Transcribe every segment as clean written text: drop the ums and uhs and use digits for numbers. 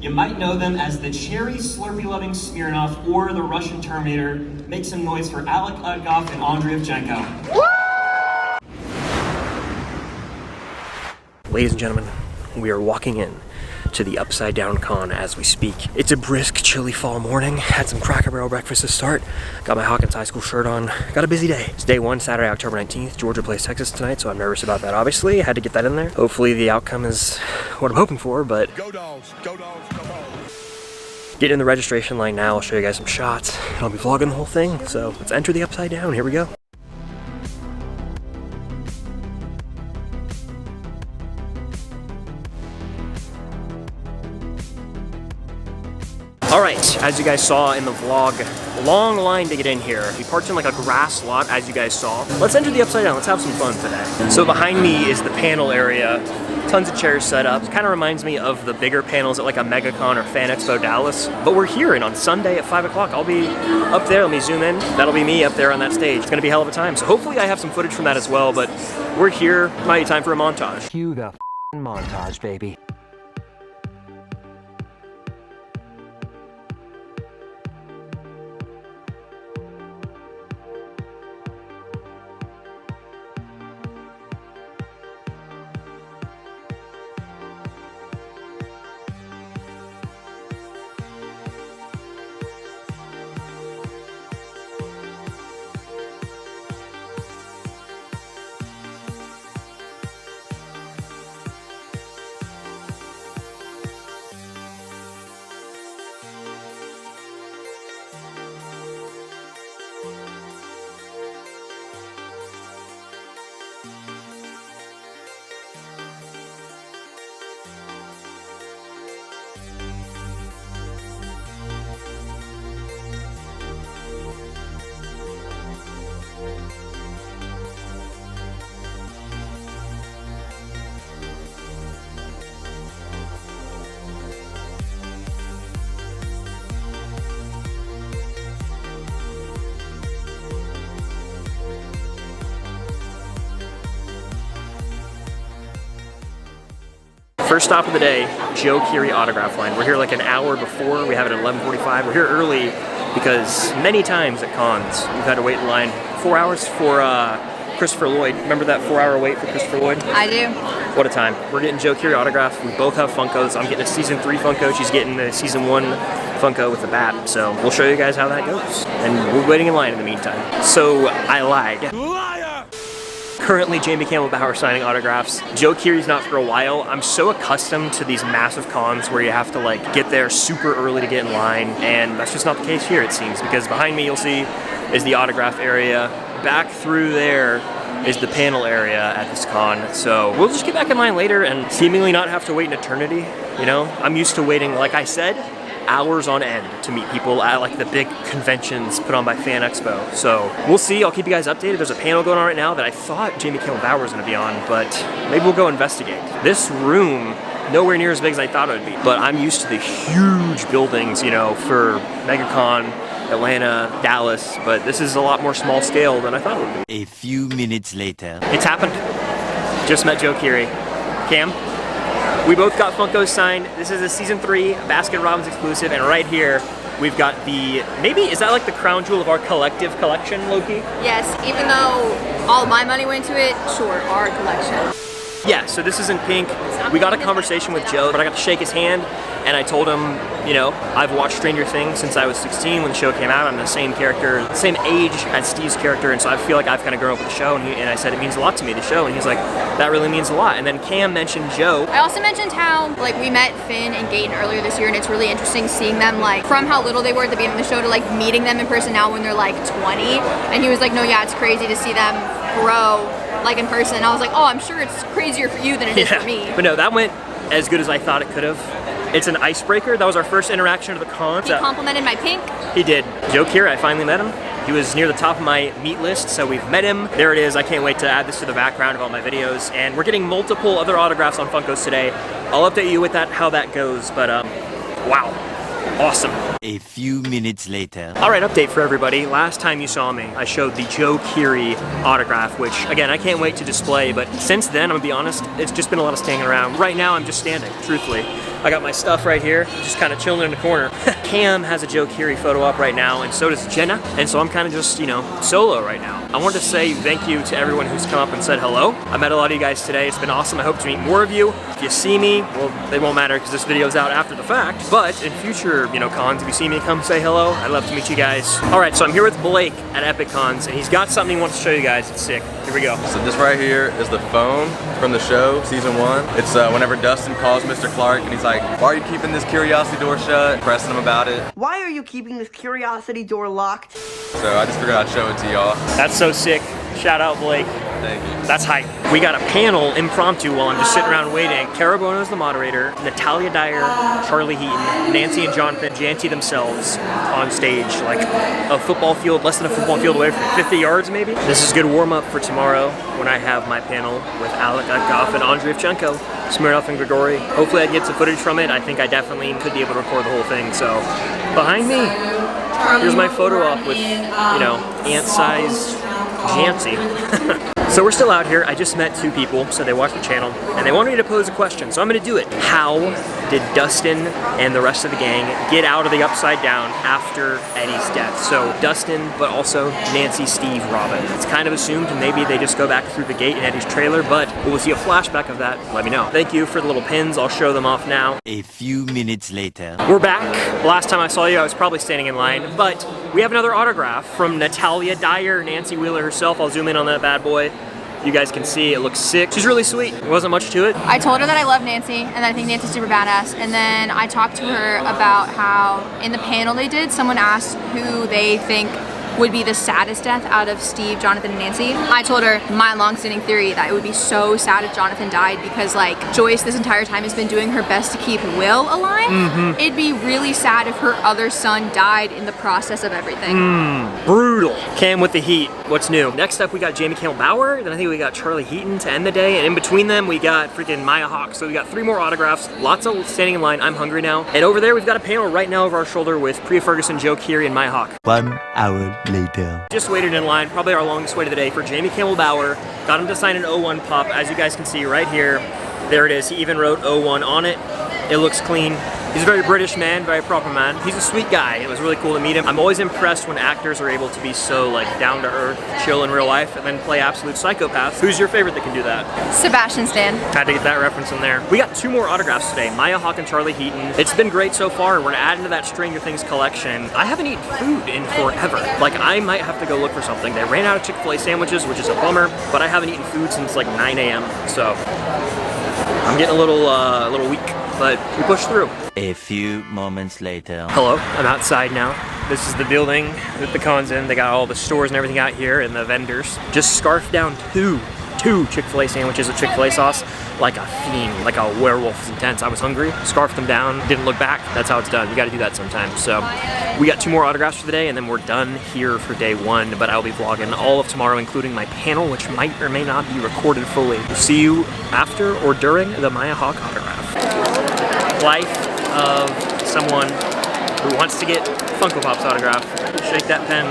You might know them as the cherry slurpee-loving Smirnoff or the Russian Terminator. Make some noise for Alec Udgoff and Andrei Evchenko. Ladies and gentlemen, we are walking in to the Upside Down Con as we speak. It's a brisk, chilly fall morning. Had some Cracker Barrel breakfast to start. Got my Hawkins High School shirt on. Got a busy day. It's day one, Saturday, October 19th. Georgia plays Texas tonight, so I'm nervous about that, obviously. I had to get that in there. Hopefully the outcome is what I'm hoping for, but... Go Dogs, go Dogs, go Dogs. Getting in the registration line now. I'll show you guys some shots. I'll be vlogging the whole thing, so let's enter the Upside Down. Here we go. Alright, as you guys saw in the vlog, long line to get in here. We parked in like a grass lot, as you guys saw. Let's enter the Upside Down, let's have some fun today. So behind me is the panel area. Tons of chairs set up. It kind of reminds me of the bigger panels at like a MegaCon or Fan Expo Dallas. But we're here, and on Sunday at 5 o'clock, I'll be up there. Let me zoom in. That'll be me up there on that stage. It's gonna be a hell of a time. So hopefully I have some footage from that as well, but we're here. Might be time for a montage. Cue the montage, baby. First stop of the day, Joe Keery autograph line. We're here like an hour before. We have it at 11:45. We're here early because many times at cons, we've had to wait in line 4 hours for Christopher Lloyd. Remember that 4-hour wait for Christopher Lloyd? I do. What a time. We're getting Joe Keery autograph. We both have Funkos. I'm getting a Season 3 Funko. She's getting the Season 1 Funko with the bat. So we'll show you guys how that goes. And we're waiting in line in the meantime. So I lied. Liar! Currently, Jamie Campbell Bower signing autographs. Joe Keery's not for a while. I'm so accustomed to these massive cons where you have to like get there super early to get in line, and that's just not the case here, it seems, because behind me you'll see is the autograph area. Back through there is the panel area at this con. So we'll just get back in line later and seemingly not have to wait an eternity. You know, I'm used to waiting, like I said, hours on end to meet people at like the big conventions put on by Fan Expo. So we'll see, I'll keep you guys updated. There's a panel going on right now that I thought Jamie Campbell Bower was gonna be on, but maybe we'll go investigate. This room, nowhere near as big as I thought it would be, but I'm used to the huge buildings, you know, for MegaCon, Atlanta, Dallas, but this is a lot more small scale than I thought it would be. A few minutes later. It's happened. Just met Joe Keery. Cam? We both got Funkos signed. This is a Season 3 Baskin Robbins exclusive, and right here we've got the, maybe, is that like the crown jewel of our collective collection, Loki? Yes, even though all my money went to it, sure, our collection. Yeah, so this is in pink. We got a conversation with Joe, but I got to shake his hand, and I told him, you know, I've watched Stranger Things since I was 16 when the show came out. I'm the same character, the same age as Steve's character, and so I feel like I've kind of grown up with the show, and I said it means a lot to me, the show, and he's like, that really means a lot. And then Cam mentioned Joe. I also mentioned how, like, we met Finn and Gaten earlier this year, and it's really interesting seeing them, like, from how little they were at the beginning of the show to, like, meeting them in person now when they're, like, 20. And he was like, no, yeah, it's crazy to see them grow, like, in person. And I was like, oh, I'm sure it's crazier for you than it is for me. But no, that went as good as I thought it could have. It's an icebreaker. That was our first interaction at the con. He complimented my pink. He did. Joe Keery, I finally met him. He was near the top of my meet list, so we've met him. There it is. I can't wait to add this to the background of all my videos. And we're getting multiple other autographs on Funkos today. I'll update you with that, how that goes. But wow, Awesome. A few minutes later. All right, update for everybody. Last time you saw me, I showed the Joe Keery autograph, which again, I can't wait to display, but since then, I'm gonna be honest, it's just been a lot of standing around. Right now, I'm just standing, truthfully. I got my stuff right here, just kind of chilling in the corner. Cam has a Joe Keery photo up right now, and so does Jenna, and so I'm kind of just, you know, solo right now. I wanted to say thank you to everyone who's come up and said hello. I met a lot of you guys today. It's been awesome. I hope to meet more of you. If you see me, well, it won't matter because this video's out after the fact, but in future, you know, cons, if you see me, come say hello. I'd love to meet you guys. All right, so I'm here with Blake at Epic Cons, and he's got something he wants to show you guys. It's sick. Here we go. So this right here is the phone from the show, season 1. It's whenever Dustin calls Mr. Clark and he's like, why are you keeping this curiosity door shut? Pressing him about it. Why are you keeping this curiosity door locked? So I just figured I'd show it to y'all. That's so sick. Shout out, Blake. Thank you. That's hype. We got a panel impromptu while I'm just sitting around waiting. Cara Bono's the moderator, Natalia Dyer, Charlie Heaton, Nancy and Jonathan Janty themselves on stage, like a football field, less than a football field away from 50 yards maybe. This is a good warm up for tomorrow when I have my panel with Alec Goff and Andriy Shevchenko, Smirnoff and Grigori. Hopefully I can get some footage from it. I think I definitely could be able to record the whole thing. So behind me, here's my photo op with, you know, ant-sized Jancy. So we're still out here. I just met 2 people, so they watched the channel, and they wanted me to pose a question, so I'm gonna do it. How did Dustin and the rest of the gang get out of the Upside Down after Eddie's death? So Dustin, but also Nancy, Steve, Robin. It's kind of assumed maybe they just go back through the gate in Eddie's trailer, but we'll see a flashback of that. Let me know. Thank you for the little pins. I'll show them off now. A few minutes later. We're back. Last time I saw you, I was probably standing in line, but we have another autograph from Natalia Dyer, Nancy Wheeler herself. I'll zoom in on that bad boy. You guys can see it looks sick. She's really sweet. There wasn't much to it. I told her that I love Nancy and that I think Nancy's super badass. And then I talked to her about how in the panel they did, someone asked who they think would be the saddest death out of Steve, Jonathan, and Nancy. I told her my long-standing theory that it would be so sad if Jonathan died because like Joyce this entire time has been doing her best to keep Will alive. It'd be really sad if her other son died in the process of everything. Brutal. Cam with the heat. What's new? Next up we got Jamie Campbell Bower, then I think we got Charlie Heaton to end the day, and in between them we got freaking Maya Hawke. So we got 3 more autographs, lots of standing in line. I'm hungry now. And over there we've got a panel right now over our shoulder with Priya Ferguson, Joe Keery, and Maya Hawke. 1 hour later. Just waited in line, probably our longest wait of the day, for Jamie Campbell Bower. Got him to sign an 01 pop, as you guys can see right here. There it is. He even wrote 01 on it. It looks clean. He's a very British man, very proper man. He's a sweet guy. It was really cool to meet him. I'm always impressed when actors are able to be so like down to earth, chill in real life, and then play absolute psychopaths. Who's your favorite that can do that? Sebastian Stan. Had to get that reference in there. We got 2 more autographs today, Maya Hawke and Charlie Heaton. It's been great so far. We're gonna add into that Stranger Things collection. I haven't eaten food in forever. Like I might have to go look for something. They ran out of Chick-fil-A sandwiches, which is a bummer, but I haven't eaten food since like 9 a.m. So I'm getting a little weak, but we pushed through. A few moments later. Hello, I'm outside now. This is the building that the con's in. They got all the stores and everything out here and the vendors. Just scarfed down two Chick-fil-A sandwiches with Chick-fil-A sauce like a fiend, like a werewolf. It's intense. I was hungry, scarfed them down, didn't look back. That's how it's done. You gotta do that sometimes. So we got 2 more autographs for the day and then we're done here for day 1, but I'll be vlogging all of tomorrow, including my panel, which might or may not be recorded fully. We'll see you after or during the Maya Hawke autograph. Life of someone who wants to get Funko Pop's autograph. Shake that pen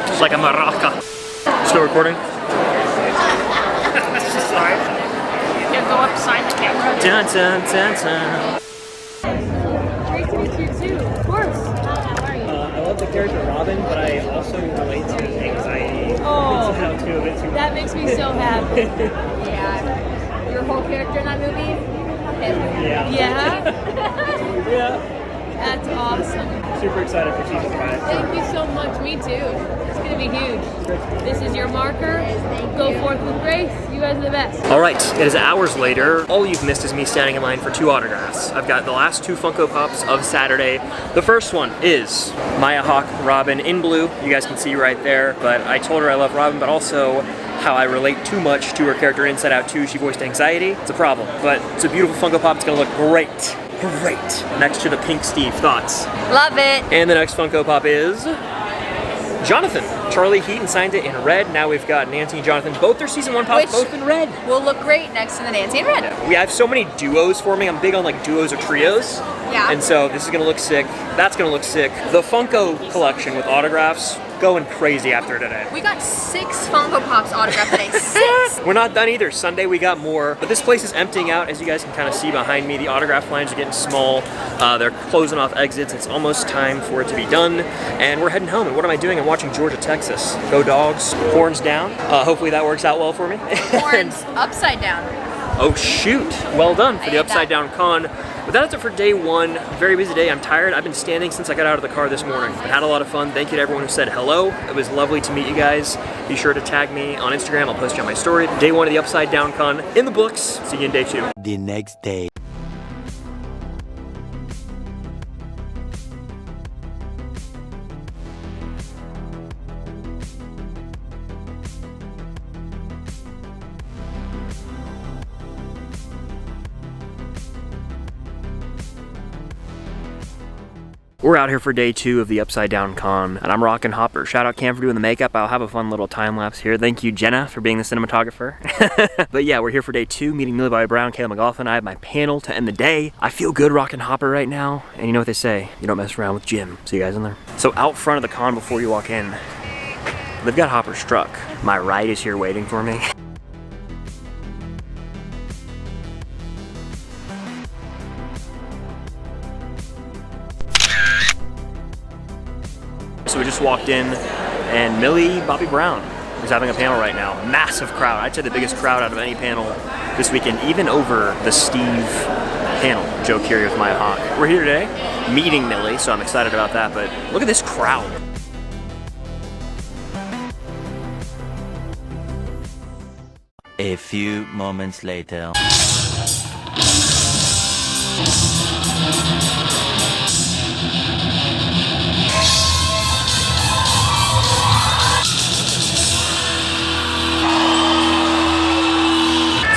just like a maraca. Still recording? Sorry. You can go upside the camera. Dun, dun, dun, dun. Great to meet you too, of course. How are you? I love the character Robin, but I also relate to anxiety. Oh, It's how to a bit too that makes me so happy. Yeah. Your whole character in that movie? Yeah. Yeah? Yeah. That's awesome. Super excited for season 5. Thank you so much. Me too. It's going to be huge. This is your marker. Go forth with grace. You guys are the best. All right, it is hours later. All you've missed is me standing in line for 2 autographs. I've got the last 2 Funko Pops of Saturday. The first one is Maya Hawke, Robin in blue. You guys can see right there, but I told her I love Robin, but also how I relate too much to her character in Inside Out 2. She voiced anxiety. It's a problem, but it's a beautiful Funko Pop. It's gonna look great. Great. Next to the pink Steve. Thoughts? Love it. And the next Funko Pop is Jonathan. Charlie Heaton signed it in red. Now we've got Nancy and Jonathan. Both their season 1 pops, both in red. Will look great next to the Nancy and red. Yeah. We have so many duos forming. I'm big on like duos or trios. Yeah. And so this is gonna look sick. That's gonna look sick. The Funko collection with autographs going crazy after today. We got 6 Funko Pops autographed today. 6! We're not done either. Sunday we got more, but this place is emptying out. As you guys can kind of see behind me, the autograph lines are getting small. They're closing off exits. It's almost time for it to be done, and we're heading home. And what am I doing? I'm watching Georgia, Texas. Go Dogs, horns down. Hopefully that works out well for me. Horns upside down. Oh shoot, well done for the upside down con. But that's it for day 1. Very busy day. I'm tired. I've been standing since I got out of the car this morning. But had a lot of fun. Thank you to everyone who said hello. It was lovely to meet you guys. Be sure to tag me on Instagram. I'll post you on my story. Day 1 of the Upside Down Con in the books. See you in day 2. The next day. We're out here for day 2 of the Upside Down Con, and I'm rocking Hopper. Shout out Cam for doing the makeup. I'll have a fun little time lapse here. Thank you, Jenna, for being the cinematographer. But yeah, we're here for day 2, meeting Millie Bobby Brown, Caleb McLaughlin. I have my panel to end the day. I feel good rocking Hopper right now, and you know what they say, you don't mess around with Jim. See you guys in there. So out front of the con before you walk in, they've got Hopper struck. My ride is here waiting for me. So we just walked in, and Millie Bobby Brown is having a panel right now. Massive crowd. I'd say the biggest crowd out of any panel this weekend, even over the Steve panel, Joe Keery with Maya Hawk. We're here today meeting Millie, so I'm excited about that, but look at this crowd. A few moments later.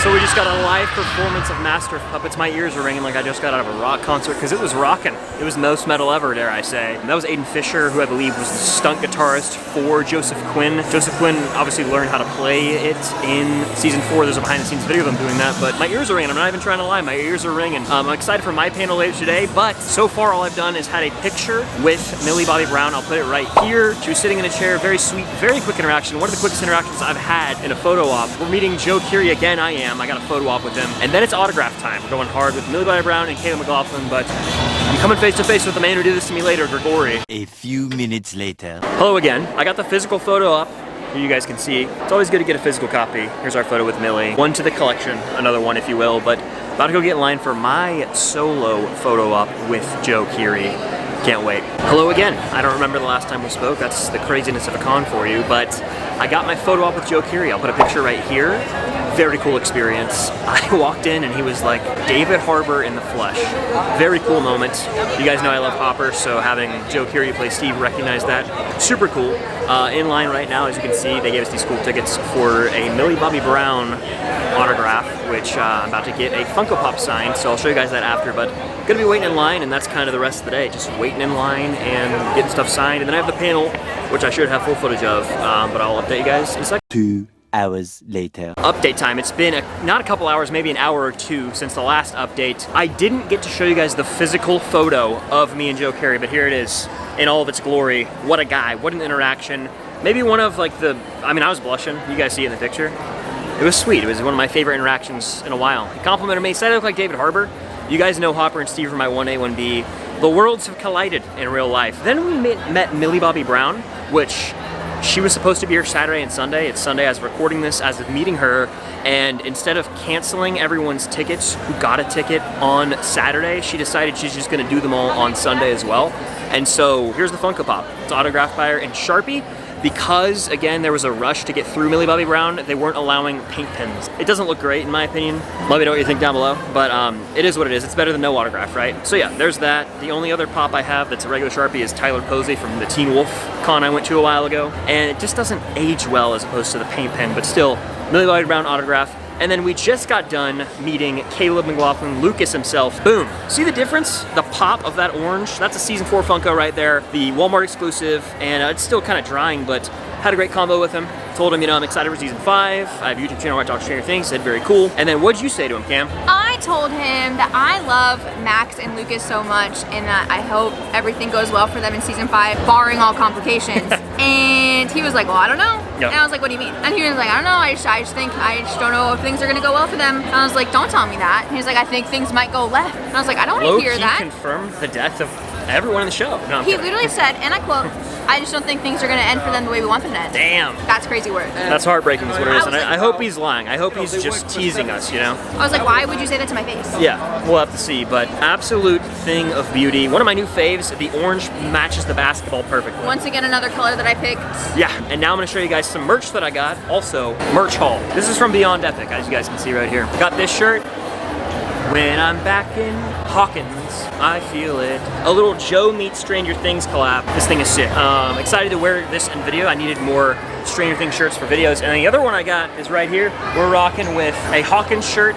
So we just got a live performance of Master of Puppets. My ears are ringing like I just got out of a rock concert because it was rocking. It was the most metal ever, dare I say. And that was Aiden Fisher, who I believe was the stunt guitarist for Joseph Quinn. Joseph Quinn obviously learned how to play it in season 4. There's a behind the scenes video of them doing that, but my ears are ringing. I'm not even trying to lie, my ears are ringing. I'm excited for my panel later today, but so far all I've done is had a picture with Millie Bobby Brown. I'll put it right here. She was sitting in a chair, very sweet, very quick interaction. One of the quickest interactions I've had in a photo op. We're meeting Joe Keery again. I got a photo op with him. And then it's autograph time. We're going hard with Millie Bobby Brown and Caleb McLaughlin, but I'm coming face to face with the man who did this to me later, Grigori. A few minutes later. Hello again. I got the physical photo up. Here you guys can see. It's always good to get a physical copy. Here's our photo with Millie. One to the collection, another one if you will, but about to go get in line for my solo photo op with Joe Keery. Can't wait. Hello again. I don't remember the last time we spoke. That's the craziness of a con for you, but I got my photo op with Joe Keery. I'll put a picture right here. Very cool experience. I walked in and he was like David Harbour in the flesh. Very cool moment. You guys know I love Hopper, so having Joe Keery play Steve recognized that. Super cool. In line right now, as you can see, they gave us these cool tickets for a Millie Bobby Brown autograph, which I'm about to get a Funko Pop signed, so I'll show you guys that after, but gonna be waiting in line, and that's kind of the rest of the day, just waiting in line and getting stuff signed, and then I have the panel, which I should have full footage of, but I'll update you guys in a second. 2 hours later. Update time. It's been not a couple hours, maybe an hour or two since the last update. I didn't get to show you guys the physical photo of me and Joe Keery, but here it is in all of its glory. What a guy, what an interaction. Maybe one of like I was blushing, you guys see it in the picture. It was sweet, it was one of my favorite interactions in a while. He complimented me, said I look like David Harbour. You guys know Hopper and Steve from my 1A, 1B. The worlds have collided in real life. Then we met Millie Bobby Brown, which she was supposed to be here Saturday and Sunday. It's Sunday as of recording this, as of meeting her, and instead of canceling everyone's tickets who got a ticket on Saturday, she decided she's just gonna do them all on Sunday as well. And so here's the Funko Pop. It's autographed by her in Sharpie. Because, again, there was a rush to get through Millie Bobby Brown, they weren't allowing paint pens. It doesn't look great, in my opinion. Let me know what you think down below, but it is what it is. It's better than no autograph, right? So yeah, there's that. The only other pop I have that's a regular Sharpie is Tyler Posey from the Teen Wolf con I went to a while ago, and it just doesn't age well as opposed to the paint pen, but still, Millie Bobby Brown autograph. And then we just got done meeting Caleb McLaughlin, Lucas himself. Boom. See the difference? The pop of that orange? That's a season 4 Funko right there. The Walmart exclusive, and it's still kind of drying, but had a great combo with him. Told him, you know, I'm excited for season 5. I have a YouTube channel where I talk Stranger Things. Said very cool. And then what'd you say to him, Cam? I told him that I love Max and Lucas so much and that I hope everything goes well for them in season 5, barring all complications. And he was like, well, I don't know. Yep. And I was like, what do you mean? And he was like, I don't know, I just don't know if things are gonna go well for them. And I was like, don't tell me that. And he was like, I think things might go left. And I was like, I don't want to hear that. Confirmed the death of everyone in the show. No, he literally said, and I quote, I just don't think things are gonna end for them the way we want them to end. Damn. That's crazy words. That's heartbreaking is what it is. And I was I hope he's lying. I hope he's just teasing us, you know? I was like, why would you say that to my face? Yeah, we'll have to see, but absolute thing of beauty. One of my new faves, the orange matches the basketball perfectly. Once again, another color that I picked. Yeah, and now I'm gonna show you guys some merch that I got. Also, merch haul. This is from Beyond Epic, as you guys can see right here. Got this shirt. When I'm back in Hawkins, I feel it. A little Joe meets Stranger Things collab. This thing is sick. Excited to wear this in video. I needed more Stranger Things shirts for videos. And the other one I got is right here. We're rocking with a Hawkins shirt.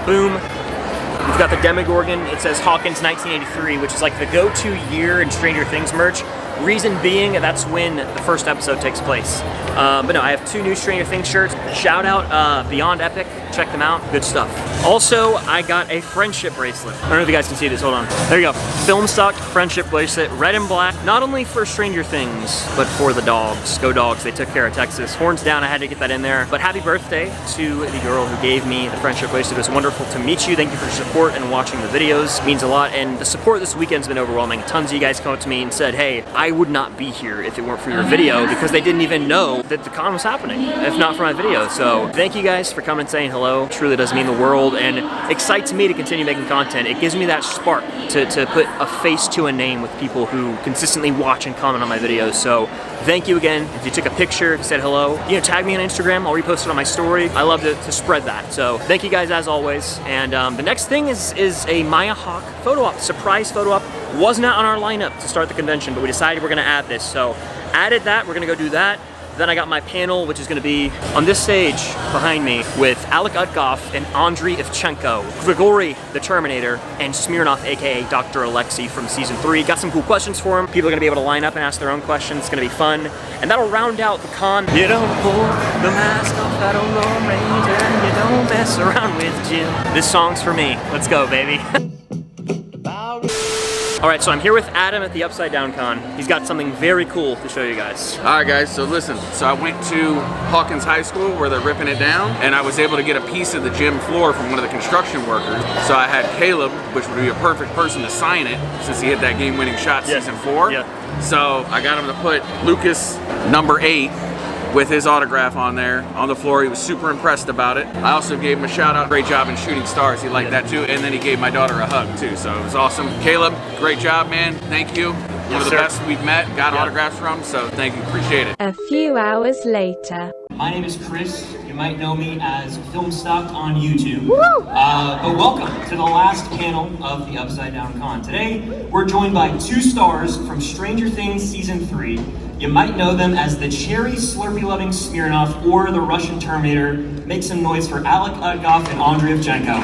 Boom. We've got the Demogorgon. It says Hawkins 1983, which is like the go-to year in Stranger Things merch. Reason being, that's when the first episode takes place. But no, I have 2 new Stranger Things shirts. Shout out Beyond Epic. Check them out. Good stuff. Also, I got a friendship bracelet. I don't know if you guys can see this. Hold on. There you go. Film stock friendship bracelet, red and black. Not only for Stranger Things, but for the dogs. Go Dogs. They took care of Texas. Horns down. I had to get that in there. But happy birthday to the girl who gave me the friendship bracelet. It was wonderful to meet you. Thank you for your support and watching the videos. It means a lot. And the support this weekend's been overwhelming. Tons of you guys come up to me and said, hey, I would not be here if it weren't for your video, because they didn't even know that the con was happening, if not for my video. So thank you guys for coming and saying hello. It truly does mean the world and excites me to continue making content. It gives me that spark to put a face to a name with people who consistently watch and comment on my videos. So thank you again. If you took a picture, if you said hello, you know, tag me on Instagram. I'll repost it on my story. I love to spread that. So thank you guys as always. And the next thing is a Maya Hawke photo op, surprise photo op. Was not on our lineup to start the convention, but we decided we're gonna add this. So added that, we're gonna go do that. Then I got my panel, which is gonna be on this stage behind me with Alec Utgoff and Andriy Ivchenko, Grigory the Terminator, and Smirnoff, AKA Dr. Alexei from season 3. Got some cool questions for him. People are gonna be able to line up and ask their own questions. It's gonna be fun. And that'll round out the con. You don't pull the mask off that old Lone Ranger, and you don't mess around with Jim. This song's for me. Let's go, baby. All right, so I'm here with Adam at the Upside Down Con. He's got something very cool to show you guys. All right, guys, so listen. So I went to Hawkins High School where they're ripping it down, and I was able to get a piece of the gym floor from one of the construction workers. So I had Caleb, which would be a perfect person to sign it since he hit that game-winning shot season 4. Yeah. So I got him to put Lucas number 8 with his autograph on there on the floor. He was super impressed about it. I also gave him a shout out. Great job in shooting stars. He liked that too. And then he gave my daughter a hug too. So it was awesome. Caleb, great job, man. Thank you. One of the best we've met, got autographs from. So thank you, appreciate it. A few hours later. My name is Chris. You might know me as Filmstock on YouTube. But welcome to the last panel of the Upside Down Con. Today, we're joined by 2 stars from Stranger Things Season 3. You might know them as the cherry Slurpee-loving Smirnoff or the Russian Terminator. Make some noise for Alec Utgoff and Andriy Ivchenko.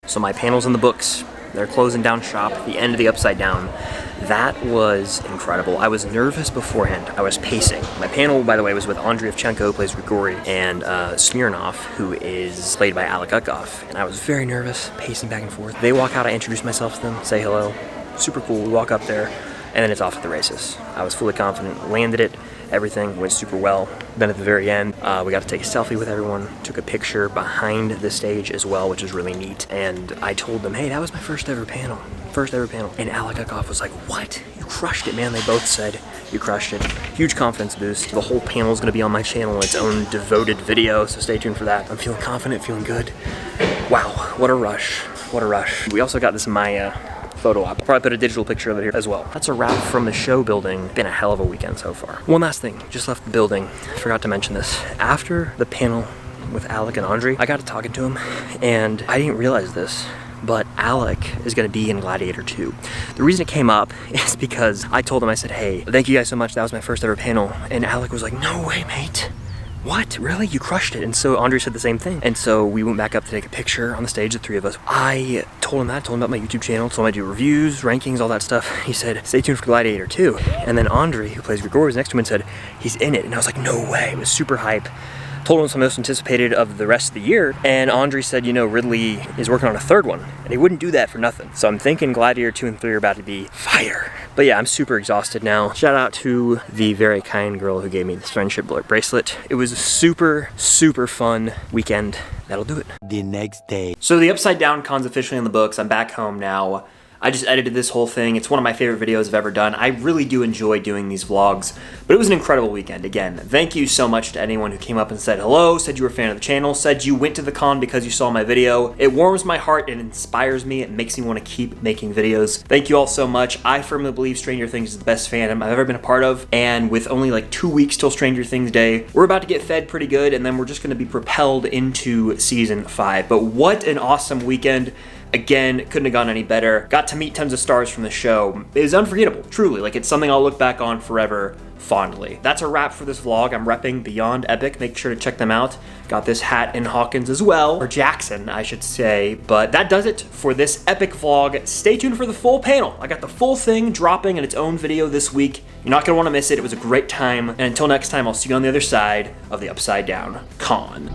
So my panel's in the books. They're closing down shop at the end of the Upside Down. That was incredible. I was nervous beforehand. I was pacing. My panel, by the way, was with Andriy Ivchenko, who plays Grigory, and Smirnoff, who is played by Alec Utgoff. And I was very nervous, pacing back and forth. They walk out, I introduce myself to them, say hello. Super cool. We walk up there, and then it's off at the races. I was fully confident, landed it. Everything went super well. Then at the very end, we got to take a selfie with everyone, took a picture behind the stage as well, which is really neat. And I told them, hey, that was my first ever panel. And Alec Utgoff was like, what? You crushed it, man. They both said, you crushed it. Huge confidence boost. The whole panel is going to be on my channel in its own devoted video, so stay tuned for that. I'm feeling confident, feeling good. Wow, what a rush. What a rush. We also got this Maya photo op. I'll probably put a digital picture of it here as well. That's a wrap from the show building. Been a hell of a weekend so far. One last thing, just left the building. Forgot to mention this. After the panel with Alec and Andriy, I got to talking to him, and I didn't realize this, but Alec is gonna be in Gladiator 2. The reason it came up is because I told him, I said, hey, thank you guys so much, that was my first ever panel. And Alec was like, no way, mate. What? Really? You crushed it. And so Andre said the same thing. And so we went back up to take a picture on the stage, the three of us. I told him that, told him about my YouTube channel, told him I do reviews, rankings, all that stuff. He said, stay tuned for Gladiator 2. And then Andre, who plays Grigor, was next to him and said, he's in it. And I was like, no way. It was super hype. Told him it's the most anticipated of the rest of the year, and Andre said, you know, Ridley is working on a third one, and he wouldn't do that for nothing. So I'm thinking Gladiator 2 and 3 are about to be fire. But yeah, I'm super exhausted now. Shout out to the very kind girl who gave me this friendship bracelet. It was a super, super fun weekend. That'll do it. The next day. So the Upside Down Con's officially in the books. I'm back home now. I just edited this whole thing. It's one of my favorite videos I've ever done. I really do enjoy doing these vlogs, but it was an incredible weekend. Again, thank you so much to anyone who came up and said hello, said you were a fan of the channel, said you went to the con because you saw my video. It warms my heart, it inspires me, it makes me want to keep making videos. Thank you all so much. I firmly believe Stranger Things is the best fandom I've ever been a part of, and with only like 2 weeks till Stranger Things Day, we're about to get fed pretty good, and then we're just going to be propelled into season 5. But what an awesome weekend. Again, couldn't have gone any better. Got to meet tons of stars from the show. It was unforgettable, truly. Like, it's something I'll look back on forever fondly. That's a wrap for this vlog. I'm repping Beyond Epic. Make sure to check them out. Got this hat in Hawkins as well, or Jackson, I should say. But that does it for this epic vlog. Stay tuned for the full panel. I got the full thing dropping in its own video this week. You're not gonna wanna miss it. It was a great time. And until next time, I'll see you on the other side of the Upside Down Con.